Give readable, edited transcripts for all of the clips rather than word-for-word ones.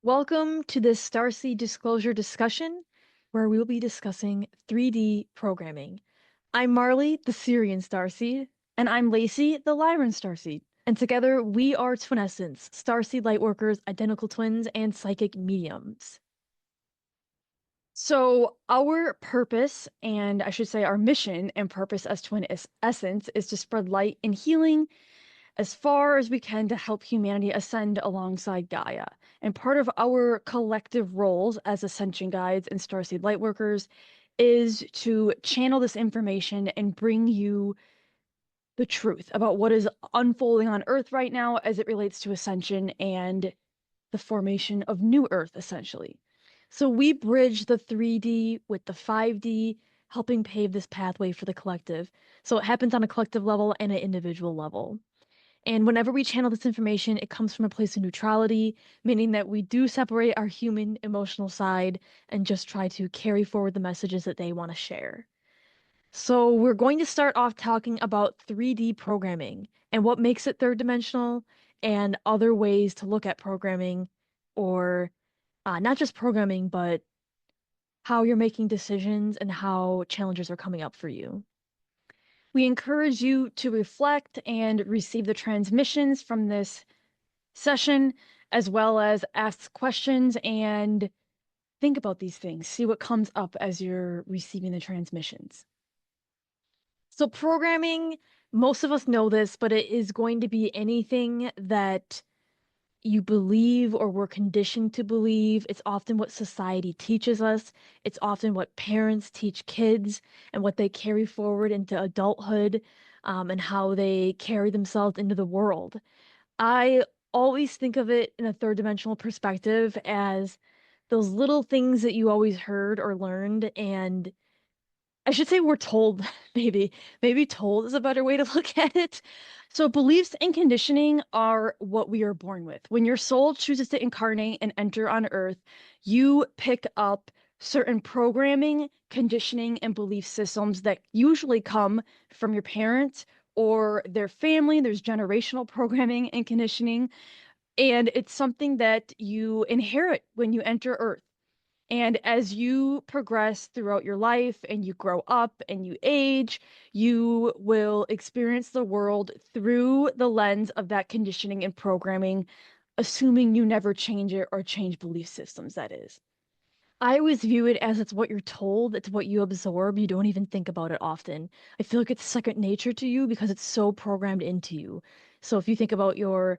Welcome to this Starseed disclosure discussion, where we will be discussing 3D programming. I'm Marley, the Syrian Starseed. And I'm Lacey, the Lyran Starseed. And together we are Twinessence, Starseed Lightworkers, identical twins, and psychic mediums. So, our purpose, and I should say our mission and purpose as Essence, is to spread light and healing as far as we can to help humanity ascend alongside Gaia. And part of our collective roles as Ascension Guides and Starseed Lightworkers is to channel this information and bring you the truth about what is unfolding on Earth right now as it relates to Ascension and the formation of New Earth, essentially. So we bridge the 3D with the 5D, helping pave this pathway for the collective. So it happens on a collective level and an individual level. And whenever we channel this information, it comes from a place of neutrality, meaning that we do separate our human emotional side and just try to carry forward the messages that they want to share. So, we're going to start off talking about 3D programming and what makes it third dimensional and other ways to look at programming, or not just programming, but how you're making decisions and how challenges are coming up for you. We encourage you to reflect and receive the transmissions from this session, as well as ask questions and think about these things. See what comes up as you're receiving the transmissions. So, programming, most of us know this, but it is going to be anything that you believe or were conditioned to believe. It's often what society teaches us. It's often what parents teach kids and what they carry forward into adulthood, and how they carry themselves into the world. I always think of it in a third dimensional perspective as those little things that you always heard or learned, and I should say we're told, maybe. Maybe told is a better way to look at it. So beliefs and conditioning are what we are born with. When your soul chooses to incarnate and enter on Earth, you pick up certain programming, conditioning, and belief systems that usually come from your parents or their family. There's generational programming and conditioning, and it's something that you inherit when you enter Earth. And as you progress throughout your life and you grow up and you age, you will experience the world through the lens of that conditioning and programming, assuming you never change it or change belief systems, that is. I always view it as it's what you're told, it's what you absorb. You don't even think about it often. I feel like it's second nature to you because it's so programmed into you. So if you think about your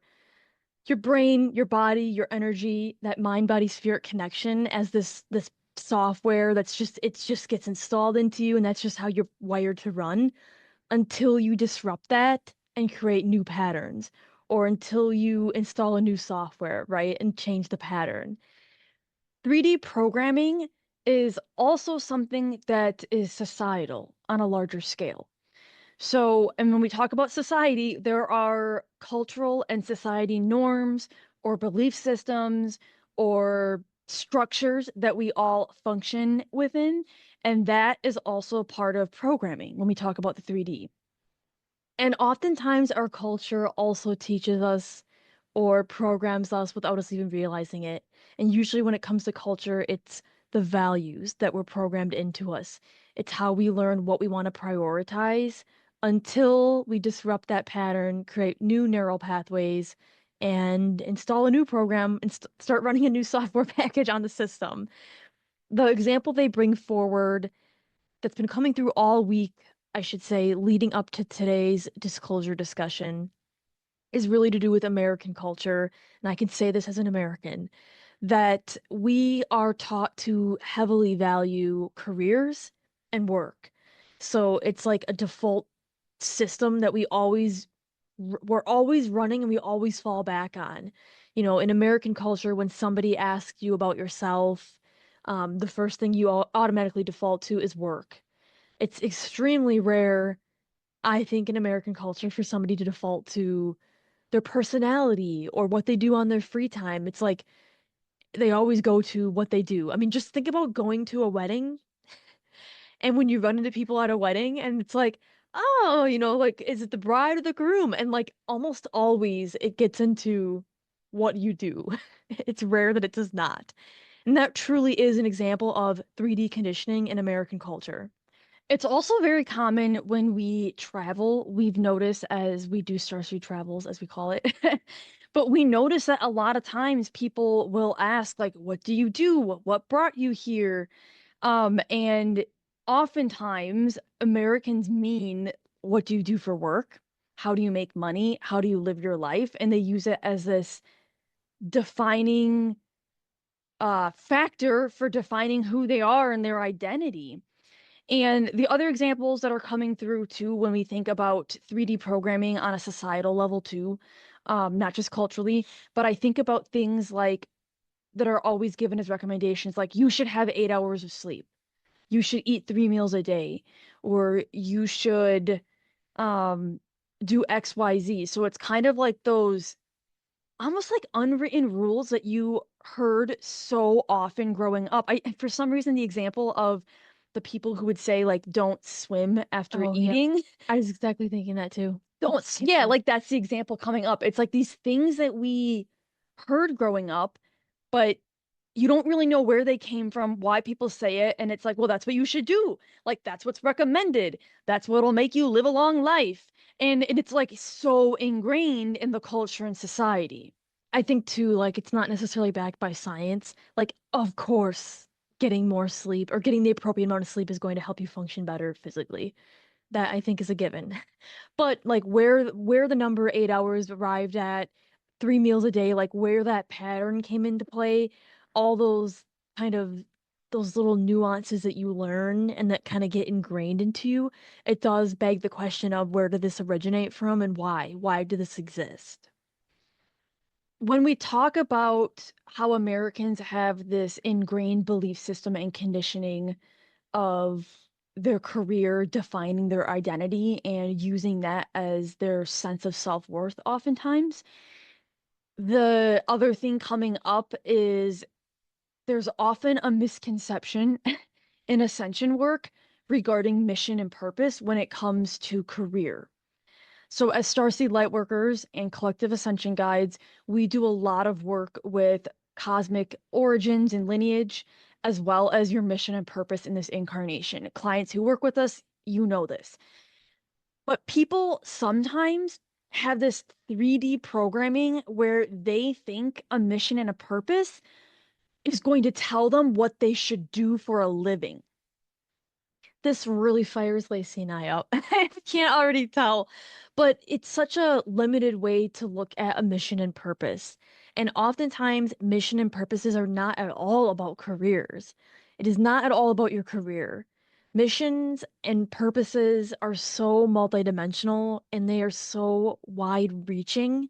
brain, your body, your energy, that mind body spirit connection as this software that's just it just gets installed into you, and that's just how you're wired to run until you disrupt that and create new patterns, or until you install a new software, right, and change the pattern. 3D programming is also something that is societal on a larger scale. So, and when we talk about society, there are cultural and society norms or belief systems or structures that we all function within. And that is also part of programming when we talk about the 3D. And oftentimes, our culture also teaches us or programs us without us even realizing it. And usually, when it comes to culture, it's the values that were programmed into us. It's how we learn what we want to prioritize until we disrupt that pattern, create new neural pathways, and install a new program and start running a new software package on the system. The example they bring forward that's been coming through all week, I should say, leading up to today's disclosure discussion, is really to do with American culture. And I can say this as an American, that we are taught to heavily value careers and work. So it's like a default system that we're always running and we always fall back on. You know, in American culture, when somebody asks you about yourself, the first thing you automatically default to is work. It's extremely rare, I think, in American culture for somebody to default to their personality or what they do on their free time. It's like they always go to what they do. I mean, just think about going to a wedding and when you run into people at a wedding and it's like, oh, like, is it the bride or the groom? And like almost always it gets into what you do. It's rare that it does not. And that truly is an example of 3D conditioning in American culture. It's also very common when we travel. We've noticed as we do Starseed travels, as we call it. But we notice that a lot of times people will ask, like, what do you do? What brought you here? And oftentimes Americans mean, what do you do for work? How do you make money? How do you live your life? And they use it as this defining factor for defining who they are and their identity. And the other examples that are coming through too, when we think about 3D programming on a societal level too, not just culturally, but I think about things like that are always given as recommendations, like you should have 8 hours of sleep, you should eat 3 meals a day, or you should um, do XYZ. So it's kind of like those almost like unwritten rules that you heard so often growing up. For some reason, the example of the people who would say, like, don't swim after Oh, yeah. eating. I was exactly thinking that too. Yeah, Yeah. like that's the example coming up. It's like these things that we heard growing up, but you don't really know where they came from, why people say it, and it's like, well, that's what you should do. Like that's what's recommended. That's what'll make you live a long life. And it's like so ingrained in the culture and society. I think too, like it's not necessarily backed by science. Like, of course, getting more sleep or getting the appropriate amount of sleep is going to help you function better physically. That I think is a given. But like where the number 8 hours arrived at, 3 meals a day, like where that pattern came into play, all those kind of those little nuances that you learn and that kind of get ingrained into you, it does beg the question of where did this originate from and why? Why did this exist? When we talk about how Americans have this ingrained belief system and conditioning of their career defining their identity and using that as their sense of self-worth oftentimes, the other thing coming up is there's often a misconception in ascension work regarding mission and purpose when it comes to career. So, as Starseed Lightworkers and Collective Ascension Guides, we do a lot of work with cosmic origins and lineage, as well as your mission and purpose in this incarnation. Clients who work with us, you know this. But people sometimes have this 3D programming where they think a mission and a purpose is going to tell them what they should do for a living. This really fires Lacey and I up. I can't already tell, but it's such a limited way to look at a mission and purpose. And oftentimes, mission and purposes are not at all about careers. It is not at all about your career. Missions and purposes are so multidimensional and they are so wide-reaching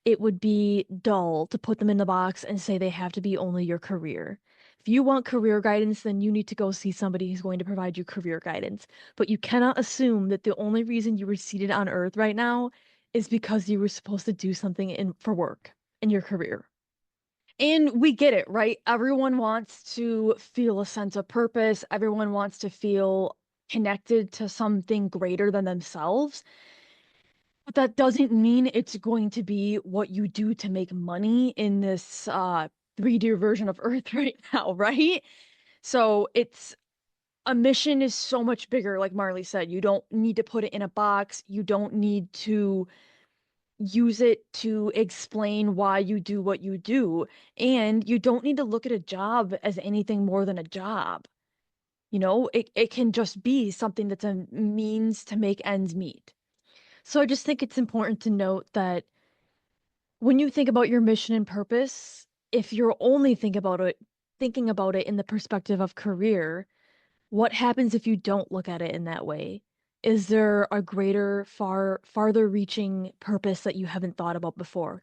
it would be dull to put them in the box and say they have to be only your career. If you want career guidance, then you need to go see somebody who's going to provide you career guidance. But you cannot assume that the only reason you were seated on Earth right now is because you were supposed to do something for work in your career. And we get it, right? Everyone wants to feel a sense of purpose, everyone wants to feel connected to something greater than themselves. But that doesn't mean it's going to be what you do to make money in this 3D version of Earth right now, right? So it's a mission is so much bigger, like Marley said. You don't need to put it in a box. You don't need to use it to explain why you do what you do. And you don't need to look at a job as anything more than a job. It can just be something that's a means to make ends meet. So I just think it's important to note that when you think about your mission and purpose, if you're only thinking about it in the perspective of career, what happens if you don't look at it in that way? Is there a greater, farther reaching purpose that you haven't thought about before?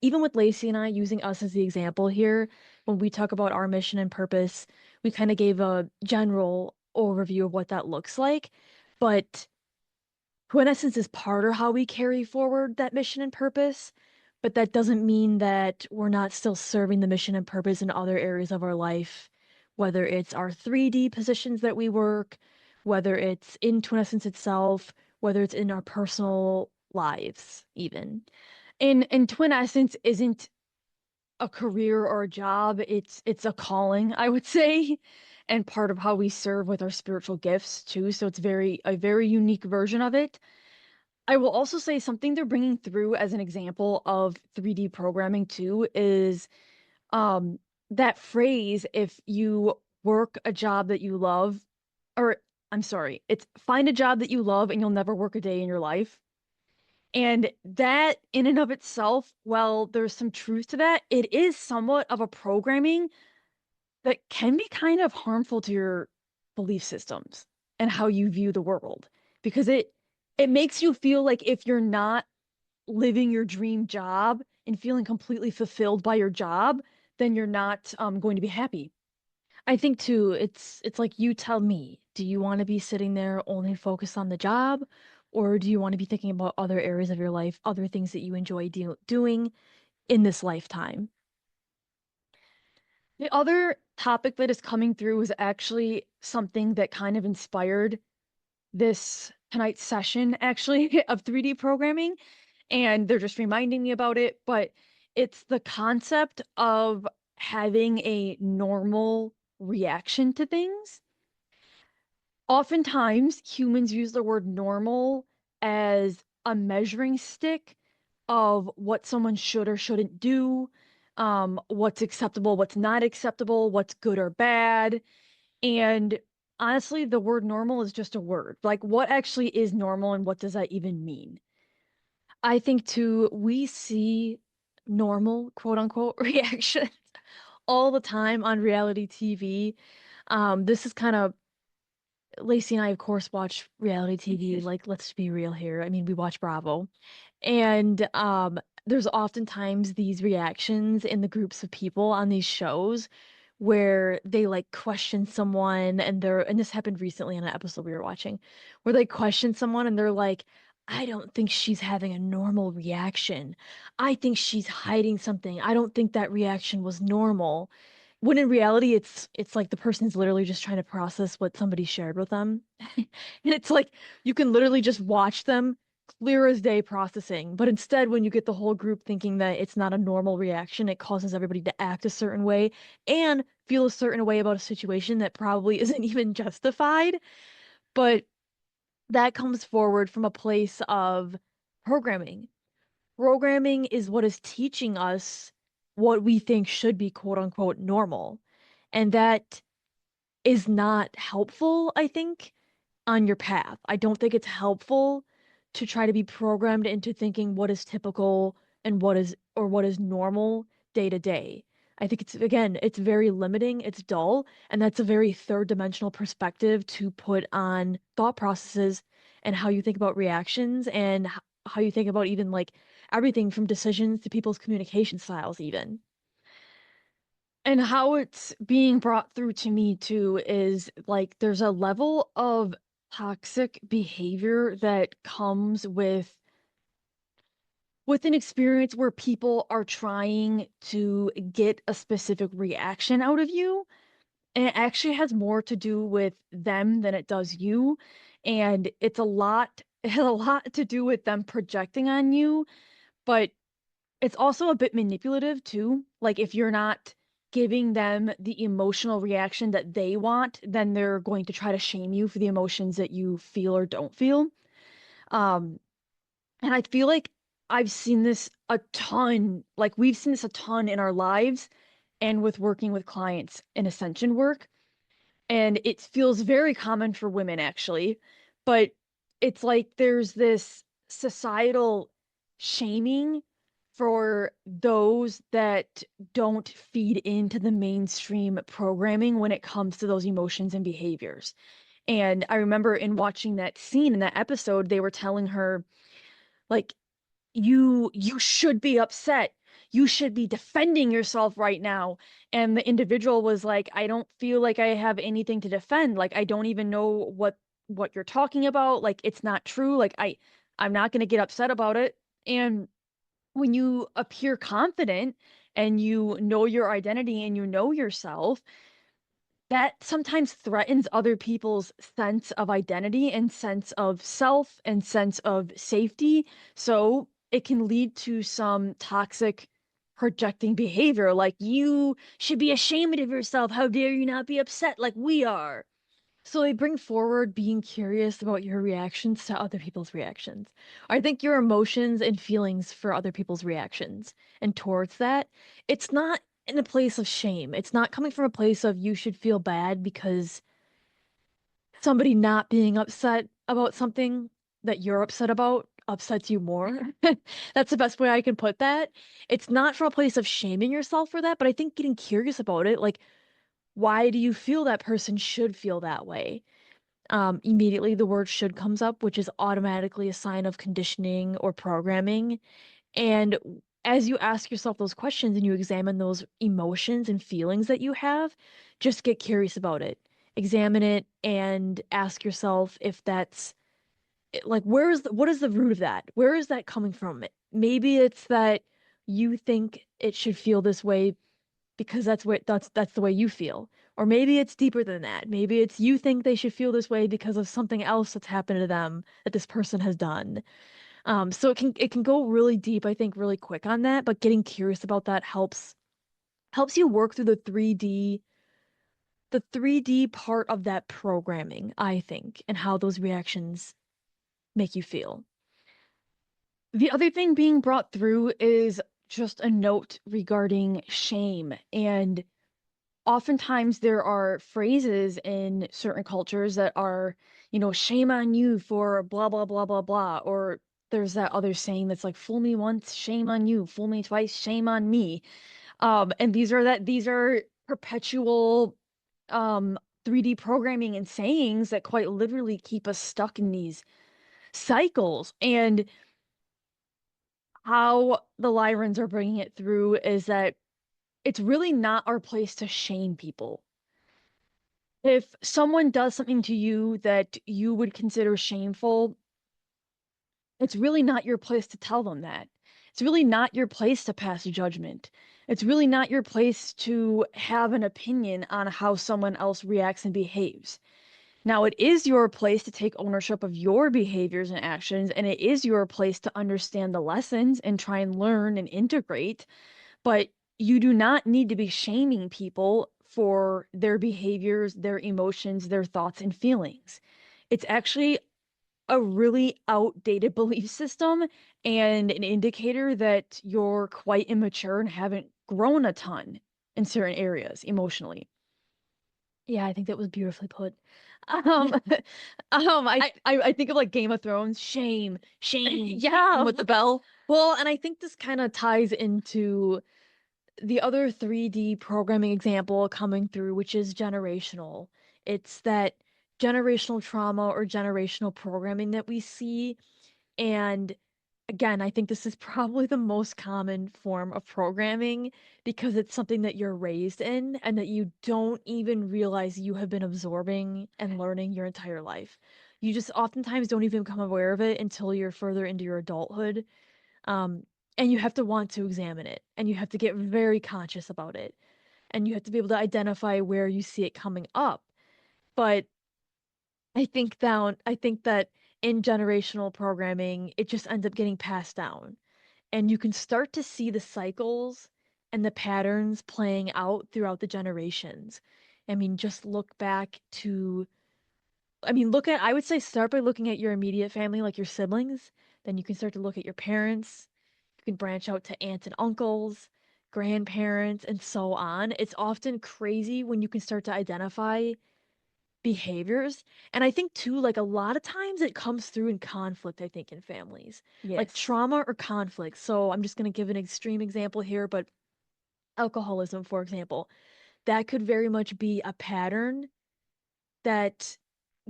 Even with Lacey and I using us as the example here, when we talk about our mission and purpose, we kind of gave a general overview of what that looks like. But Quintessence is part of how we carry forward that mission and purpose, but that doesn't mean that we're not still serving the mission and purpose in other areas of our life, whether it's our 3D positions that we work, whether it's in Twin itself, whether it's in our personal lives, even. And Twin Essence isn't a career or a job, it's a calling, I would say, and part of how we serve with our spiritual gifts too, so it's a very unique version of it. I will also say something they're bringing through as an example of 3D programming too is um that phrase, if you work a job that you love, or I'm sorry, it's find a job that you love and you'll never work a day in your life. And that in and of itself, well, there's some truth to that. It is somewhat of a programming that can be kind of harmful to your belief systems and how you view the world because it makes you feel like if you're not living your dream job and feeling completely fulfilled by your job, then you're not going to be happy. I think too, it's like you tell me, do you want to be sitting there only focused on the job, or do you want to be thinking about other areas of your life, other things that you enjoy doing in this lifetime? The other topic that is coming through is actually something that kind of inspired this tonight's session actually of 3D programming, and they're just reminding me about it, but it's the concept of having a normal reaction to things. Oftentimes, humans use the word normal as a measuring stick of what someone should or shouldn't do, what's acceptable, what's not acceptable, what's good or bad. And honestly, the word normal is just a word. Like, what actually is normal and what does that even mean? I think too, we see normal, quote unquote, reactions all the time on reality TV. This is kind of Lacey and I, of course, watch reality TV. Like, let's be real here. I mean, we watch Bravo. And there's oftentimes these reactions in the groups of people on these shows where they like question someone and this happened recently in an episode we were watching where they question someone and they're like, I don't think she's having a normal reaction. I think she's hiding something. I don't think that reaction was normal. When in reality, it's like the person's literally just trying to process what somebody shared with them. And it's like you can literally just watch them clear as day processing. But instead, when you get the whole group thinking that it's not a normal reaction, it causes everybody to act a certain way and feel a certain way about a situation that probably isn't even justified. But that comes forward from a place of programming. Programming is what is teaching us what we think should be quote unquote normal. And that is not helpful, I think, on your path. I don't think it's helpful to try to be programmed into thinking what is typical and what is normal day to day. I think it's again, it's very limiting, it's dull, and that's a very third dimensional perspective to put on thought processes and how you think about reactions and how you think about even like everything from decisions to people's communication styles even. And how it's being brought through to me too is like there's a level of toxic behavior that comes with an experience where people are trying to get a specific reaction out of you. And it actually has more to do with them than it does you. And it's a lot, it has a lot to do with them projecting on you, but it's also a bit manipulative too. Like if you're not giving them the emotional reaction that they want, then they're going to try to shame you for the emotions that you feel or don't feel. Um, and I feel like I've seen this a ton. Like we've seen this a ton in our lives and with working with clients in ascension work. And it feels very common for women actually, but it's like there's this societal shaming for those that don't feed into the mainstream programming when it comes to those emotions and behaviors. And I remember in watching that scene in that episode, they were telling her like you should be upset. You should be defending yourself right now. And the individual was like, I don't feel like I have anything to defend. Like I don't even know what you're talking about. Like it's not true. Like I'm not going to get upset about it. And when you appear confident and you know your identity and you know yourself, that sometimes threatens other people's sense of identity and sense of self and sense of safety. So it can lead to some toxic projecting behavior like you should be ashamed of yourself. How dare you not be upset like we are? So they bring forward being curious about your reactions to other people's reactions. I think your emotions and feelings for other people's reactions. And towards that, it's not in a place of shame. It's not coming from a place of you should feel bad because somebody not being upset about something that you're upset about upsets you more. That's the best way I can put that. It's not from a place of shaming yourself for that, but I think getting curious about it, like, why do you feel that person should feel that way? Immediately the word should comes up, which is automatically a sign of conditioning or programming. And as you ask yourself those questions and you examine those emotions and feelings that you have, just get curious about it. Examine it and ask yourself if that's like what is the root of that? Where is that coming from? Maybe it's that you think it should feel this way because that's the way you feel. Or maybe it's deeper than that. Maybe it's you think they should feel this way because of something else that's happened to them that this person has done. So it can go really deep, I think, really quick on that, but getting curious about that helps you work through the 3D part of that programming, I think, and how those reactions make you feel. The other thing being brought through is just a note regarding shame. And oftentimes there are phrases in certain cultures that are, shame on you for blah, blah, blah, blah, blah. Or there's that other saying that's like, fool me once, shame on you, fool me twice, shame on me. And these are perpetual 3D programming and sayings that quite literally keep us stuck in these cycles. And how the Lyrans are bringing it through is that it's really not our place to shame people. If someone does something to you that you would consider shameful, it's really not your place to tell them that. It's really not your place to pass a judgment. It's really not your place to have an opinion on how someone else reacts and behaves. Now, it is your place to take ownership of your behaviors and actions, and it is your place to understand the lessons and try and learn and integrate. But you do not need to be shaming people for their behaviors, their emotions, their thoughts, and feelings. It's actually a really outdated belief system and an indicator that you're quite immature and haven't grown a ton in certain areas emotionally. Yeah, I think that was beautifully put. Um, I, I I think of like Game of Thrones, shame, shame, yeah. with the bell. Well, and I think this kind of ties into the other 3D programming example coming through, which is generational. It's that generational trauma or generational programming that we see. And again, I think this is probably the most common form of programming because it's something that you're raised in and that you don't even realize you have been absorbing and learning your entire life. You just oftentimes don't even become aware of it until you're further into your adulthood. Um, and you have to want to examine it and you have to get very conscious about it and you have to be able to identify where you see it coming up. But I think that in generational programming, it just ends up getting passed down. And you can start to see the cycles and the patterns playing out throughout the generations. I mean, just look back to, I would say start by looking at your immediate family, like your siblings. Then you can start to look at your parents. You can branch out to aunts and uncles, grandparents, and so on. It's often crazy when you can start to identify behaviors. And I think too, like a lot of times it comes through in conflict, I think, in families, like Yes. trauma or conflict. So I'm just going to give an extreme example here, but alcoholism, for example, that could very much be a pattern that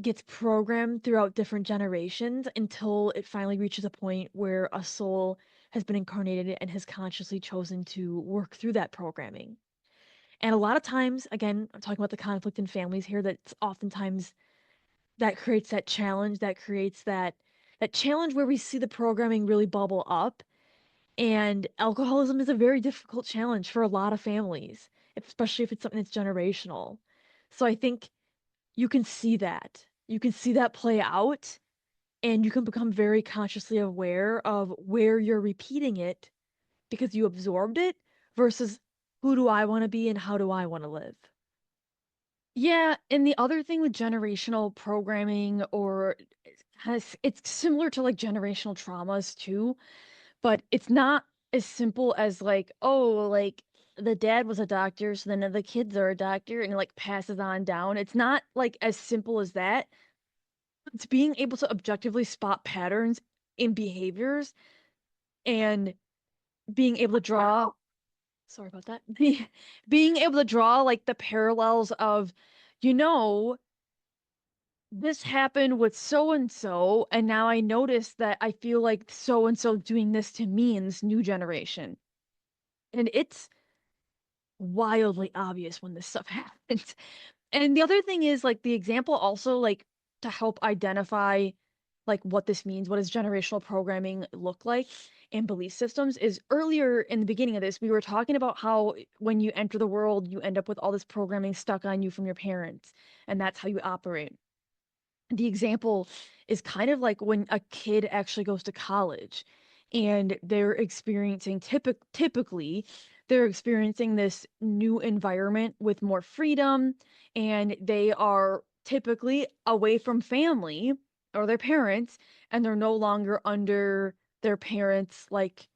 gets programmed throughout different generations until it finally reaches a point where a soul has been incarnated and has consciously chosen to work through that programming. And a lot of times, again, I'm talking about the conflict in families here, that's oftentimes that creates that challenge, that creates that challenge where we see the programming really bubble up. And alcoholism is a very difficult challenge for a lot of families, especially if it's something that's generational. So I think you can see that. You can see that play out, and you can become very consciously aware of where you're repeating it because you absorbed it versus who do I want to be and how do I want to live? Yeah, and the other thing with generational programming or it's similar to like generational traumas too, but it's not as simple as like, oh, like the dad was a doctor, so then the kids are a doctor and it like passes on down. It's not like as simple as that. It's being able to objectively spot patterns in behaviors and being able to draw sorry about that. Being able to draw like the parallels of, you know, this happened with so and so, and now I notice that I feel like so and so doing this to me in this new generation. And it's wildly obvious when this stuff happens. And the other thing is like the example also like to help identify like what this means, what does generational programming look like and belief systems is earlier in the beginning of this, we were talking about how when you enter the world, you end up with all this programming stuck on you from your parents, and that's how you operate. The example is kind of like when a kid actually goes to college and they're experiencing typically they're experiencing this new environment with more freedom, and they are typically away from family or their parents, and they're no longer under their parents like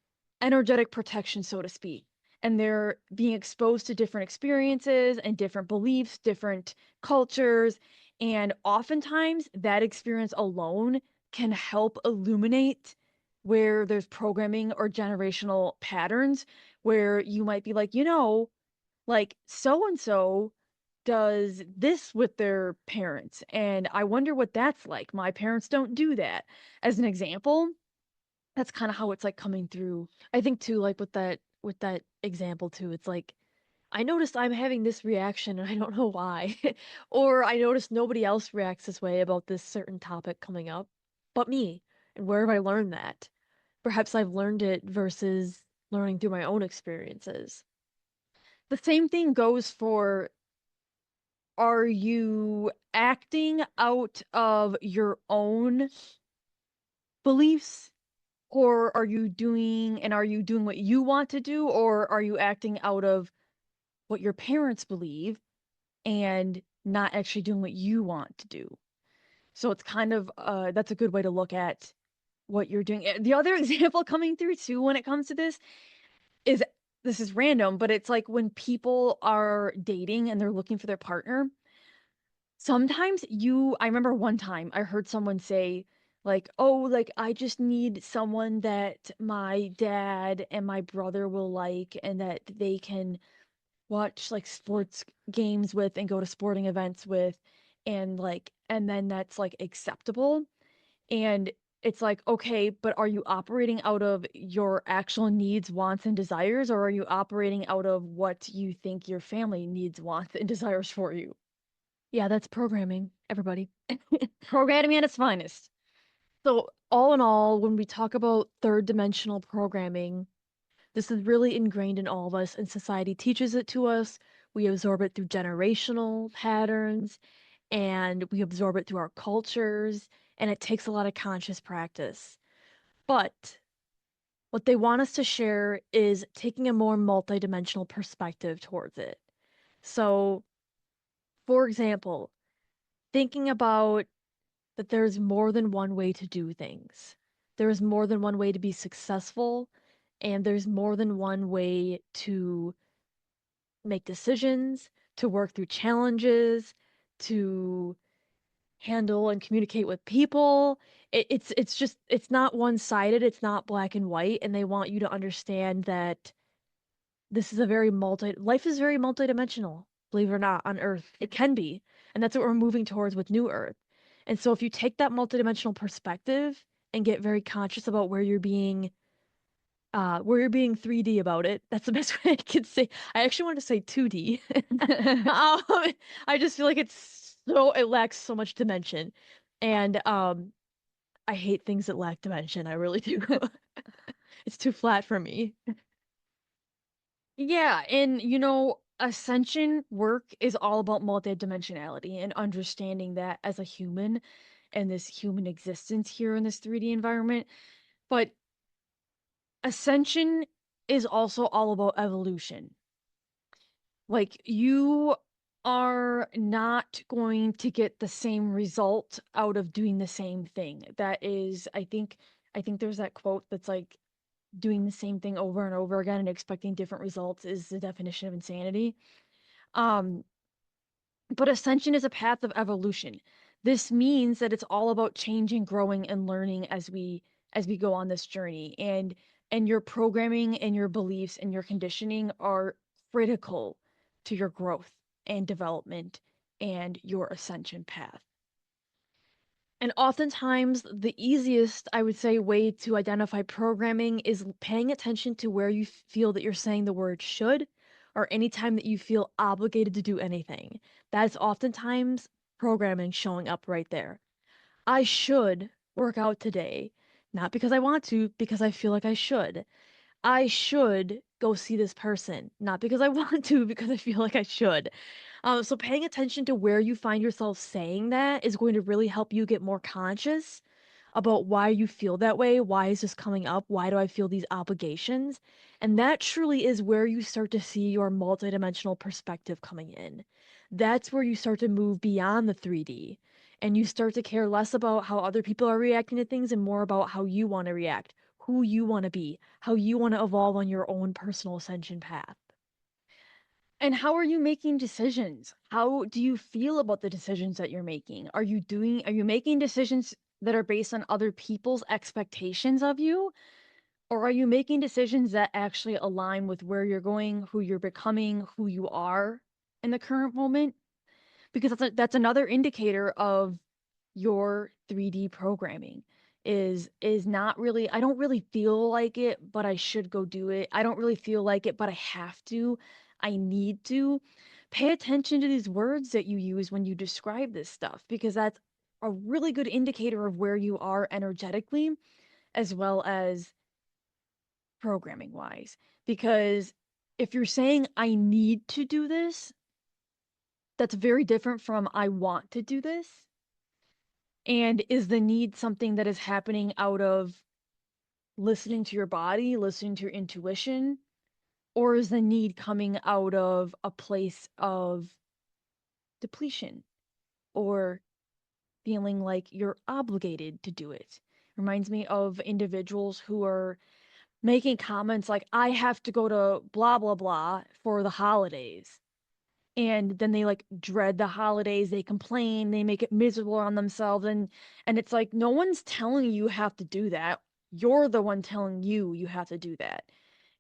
energetic protection, so to speak, and they're being exposed to different experiences and different beliefs, different cultures, and oftentimes, that experience alone can help illuminate where there's programming or generational patterns where you might be like, like so and so does this with their parents. And I wonder what that's like. My parents don't do that. As an example, that's kind of how it's like coming through. I think too, like with that example too, it's like I noticed I'm having this reaction and I don't know why. Or I noticed nobody else reacts this way about this certain topic coming up but me. And where have I learned that? Perhaps I've learned it versus learning through my own experiences. The same thing goes for, are you acting out of your own beliefs, or are you doing what you want to do, or are you acting out of what your parents believe and not actually doing what you want to do? So it's kind of that's a good way to look at what you're doing. The other example coming through too when it comes to is this is random, but it's like when people are dating and they're looking for their partner. Sometimes I remember one time I heard someone say, like, "Oh, like, I just need someone that my dad and my brother will like and that they can watch, like, sports games with and go to sporting events with, and then that's, like, acceptable." And it's like, "Okay, but are you operating out of your actual needs, wants, and desires, or are you operating out of what you think your family needs, wants, and desires for you?" Yeah, that's programming, everybody. Programming at its finest. So, all in all, when we talk about third dimensional programming, this is really ingrained in all of us, and society teaches it to us. We absorb it through generational patterns, and we absorb it through our cultures, and it takes a lot of conscious practice. But what they want us to share is taking a more multidimensional perspective towards it. So, for example, thinking about that there's more than one way to do things. There is more than one way to be successful, and there's more than one way to make decisions, to work through challenges, to handle and communicate with people. It's just it's not one-sided, it's not black and white, and they want you to understand that this is a very multi life is very multidimensional, believe it or not, on Earth. It can be, and that's what we're moving towards with New Earth. And so if you take that multidimensional perspective and get very conscious about where you're being 3D about it, that's the best way I could say. I actually wanted to say 2D. Um, I just feel like it lacks so much dimension. And I hate things that lack dimension. I really do. It's too flat for me. Yeah, and ascension work is all about multidimensionality and understanding that as a human and this human existence here in this 3D environment. But ascension is also all about evolution. Like, you are not going to get the same result out of doing the same thing. That is, I think there's that quote that's like, doing the same thing over and over again and expecting different results is the definition of insanity. Um, but ascension is a path of evolution. This means that it's all about changing, growing, and learning as we go on this journey. And your programming and your beliefs and your conditioning are critical to your growth and development and your ascension path. And oftentimes, the easiest, I would say, way to identify programming is paying attention to where you feel that you're saying the word should, or anytime that you feel obligated to do anything. That's oftentimes programming showing up right there. I should work out today, not because I want to, because I feel like I should. I should go see this person, not because I want to, because I feel like I should. So paying attention to where you find yourself saying that is going to really help you get more conscious about why you feel that way. Why is this coming up? Why do I feel these obligations? And that truly is where you start to see your multidimensional perspective coming in. That's where you start to move beyond the 3D and you start to care less about how other people are reacting to things and more about how you want to react, who you want to be, how you want to evolve on your own personal ascension path. And how are you making decisions? How do you feel about the decisions that you're making? Are you making decisions that are based on other people's expectations of you? Or are you making decisions that actually align with where you're going, who you're becoming, who you are in the current moment? Because that's another indicator of your 3D programming is not really, I don't really feel like it, but I should go do it. I don't really feel like it, but I have to. I need to. Pay attention to these words that you use when you describe this stuff because that's a really good indicator of where you are energetically as well as programming wise. Because if you're saying I need to do this, that's very different from I want to do this. And is the need something that is happening out of listening to your body, listening to your intuition? Or is the need coming out of a place of depletion or feeling like you're obligated to do it? Reminds me of individuals who are making comments like, I have to go to blah, blah, blah for the holidays. And then they like dread the holidays, they complain, they make it miserable on themselves. And it's like, no one's telling you you have to do that. You're the one telling you have to do that.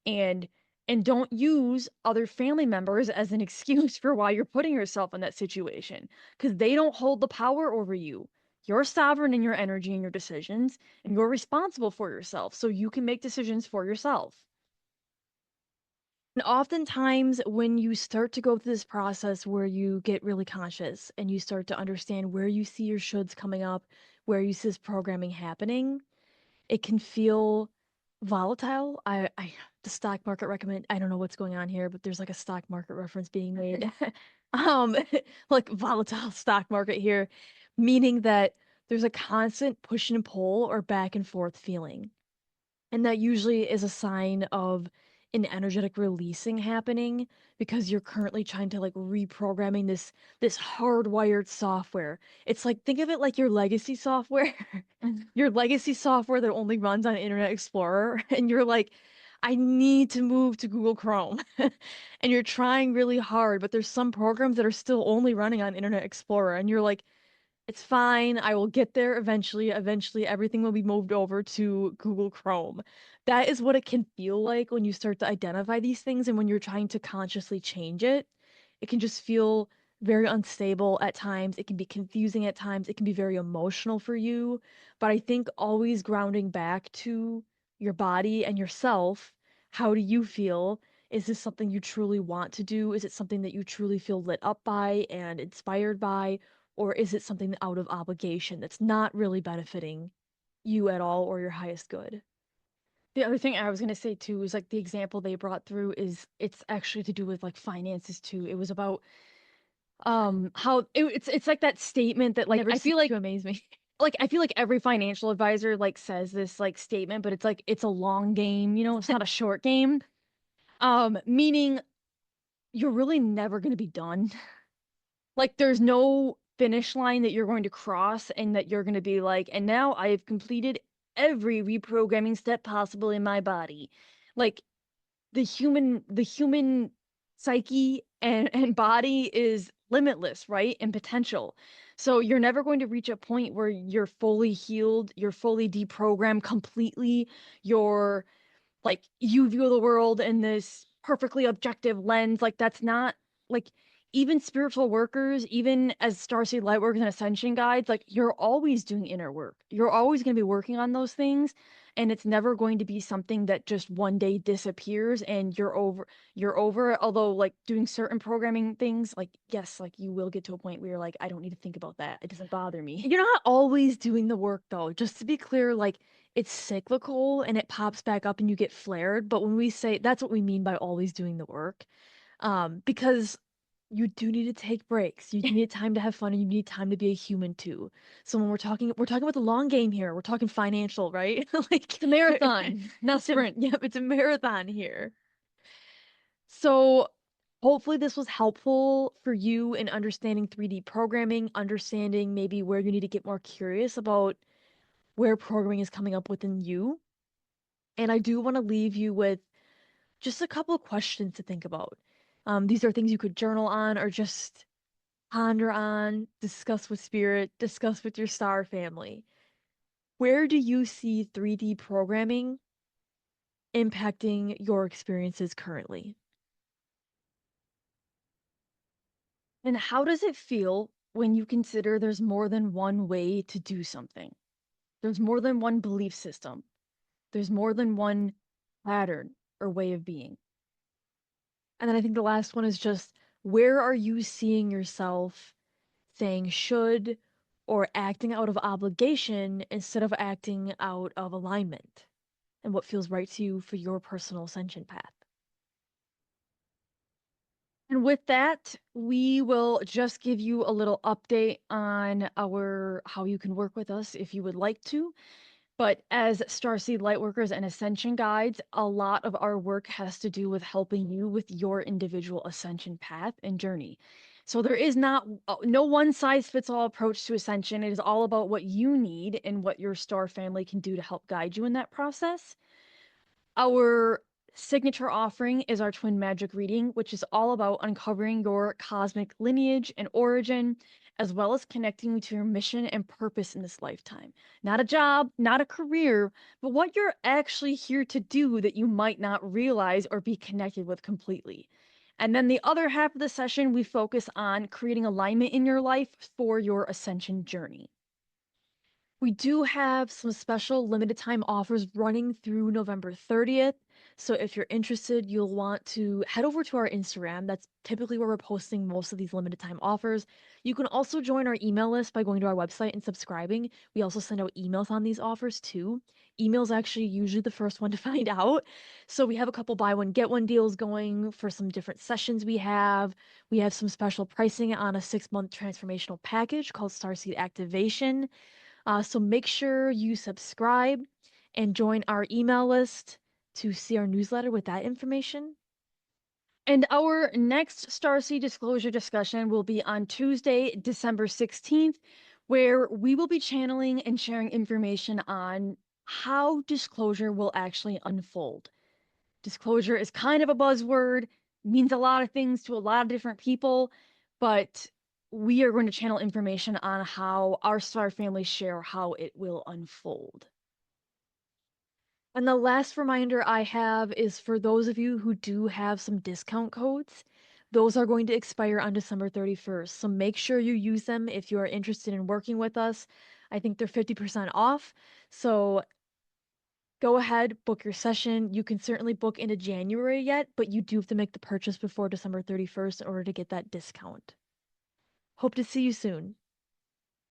And and don't use other family members as an excuse for why you're putting yourself in that situation because they don't hold the power over you. You're sovereign in your energy and your decisions, and you're responsible for yourself, so you can make decisions for yourself. And oftentimes, when you start to go through this process where you get really conscious and you start to understand where you see your shoulds coming up, where you see this programming happening, it can feel volatile. The stock market recommend, I don't know what's going on here, but there's like a stock market reference being made. Um, like volatile stock market here, meaning that there's a constant push and pull or back and forth feeling. And that usually is a sign of an energetic releasing happening because you're currently trying to like reprogramming this hardwired software. It's like think of it like your legacy software. Your legacy software that only runs on Internet Explorer and you're like I need to move to Google Chrome. And you're trying really hard, but there's some programs that are still only running on Internet Explorer and you're like it's fine. I will get there eventually. Eventually, everything will be moved over to Google Chrome. That is what it can feel like when you start to identify these things and when you're trying to consciously change it. It can just feel very unstable at times. It can be confusing at times. It can be very emotional for you. But I think always grounding back to your body and yourself. How do you feel? Is this something you truly want to do? Is it something that you truly feel lit up by and inspired by? Or is it something out of obligation that's not really benefiting you at all or your highest good? The other thing I was gonna say too is like the example they brought through is it's actually to do with like finances too. It was about how it's like that statement that like Never I cease feel like to amaze me. I feel like every financial advisor like says this like statement, but it's like it's a long game, it's not a short game. Meaning you're really never gonna be done. Like, there's no finish line that you're going to cross and that you're gonna be like, "And now I have completed every reprogramming step possible in my body." Like, the human psyche and body is limitless, right? And potential. So you're never going to reach a point where you're fully healed, you're fully deprogrammed completely, you're like, you view the world in this perfectly objective lens, like, that's not like, even spiritual workers, even as starseed lightworkers and ascension guides, like, you're always doing inner work. You're always gonna be working on those things, and it's never going to be something that just one day disappears and you're over it, although, like, doing certain programming things, like, yes, like, you will get to a point where you're like, "I don't need to think about that. It doesn't bother me." You're not always doing the work though. Just to be clear, like it's cyclical and it pops back up and you get flared. But when we say that's what we mean by always doing the work. Because you do need to take breaks. You need time to have fun and you need time to be a human too. So when we're talking about the long game here. We're talking financial, right? Like It's a marathon, not a it's a sprint. yeah, it's a marathon here. So hopefully this was helpful for you in understanding 3D programming, understanding maybe where you need to get more curious about where programming is coming up within you. And I do want to leave you with just a couple of questions to think about. These are things you could journal on or just ponder on, discuss with spirit, discuss with your star family. Where do you see 3D programming impacting your experiences currently? And how does it feel when you consider there's more than one way to do something? There's more than one belief system. There's more than one pattern or way of being. And then I think the last one is just where are you seeing yourself saying should or acting out of obligation instead of acting out of alignment and what feels right to you for your personal ascension path? And with that, we will just give you a little update on our how you can work with us if you would like to. But as Starseed Lightworkers and Ascension Guides, a lot of our work has to do with helping you with your individual ascension path and journey. So there is not no one size fits all approach to ascension. It is all about what you need and what your star family can do to help guide you in that process. Our signature offering is our twin magic reading, which is all about uncovering your cosmic lineage and origin, as well as connecting you to your mission and purpose in this lifetime. Not a job, not a career, but what you're actually here to do that you might not realize or be connected with completely. And then the other half of the session, we focus on creating alignment in your life for your ascension journey. We do have some special limited time offers running through November 30th. So if you're interested, you'll want to head over to our Instagram. That's typically where we're posting most of these limited time offers. You can also join our email list by going to our website and subscribing. We also send out emails on these offers too. Email's actually usually the first one to find out. So we have a couple buy one get one deals going for some different sessions we have. We have some special pricing on a 6-month transformational package called Starseed Activation. So make sure you subscribe and join our email list to see our newsletter with that information. And our next Starseed disclosure discussion will be on Tuesday, December 16th, where we will be channeling and sharing information on how disclosure will actually unfold. Disclosure is kind of a buzzword, means a lot of things to a lot of different people, but we are going to channel information on how our star families share how it will unfold. And the last reminder I have is for those of you who do have some discount codes, those are going to expire on December 31st. So make sure you use them if you are interested in working with us. I think they're 50% off. So go ahead, book your session. You can certainly book into January yet, but you do have to make the purchase before December 31st in order to get that discount. Hope to see you soon.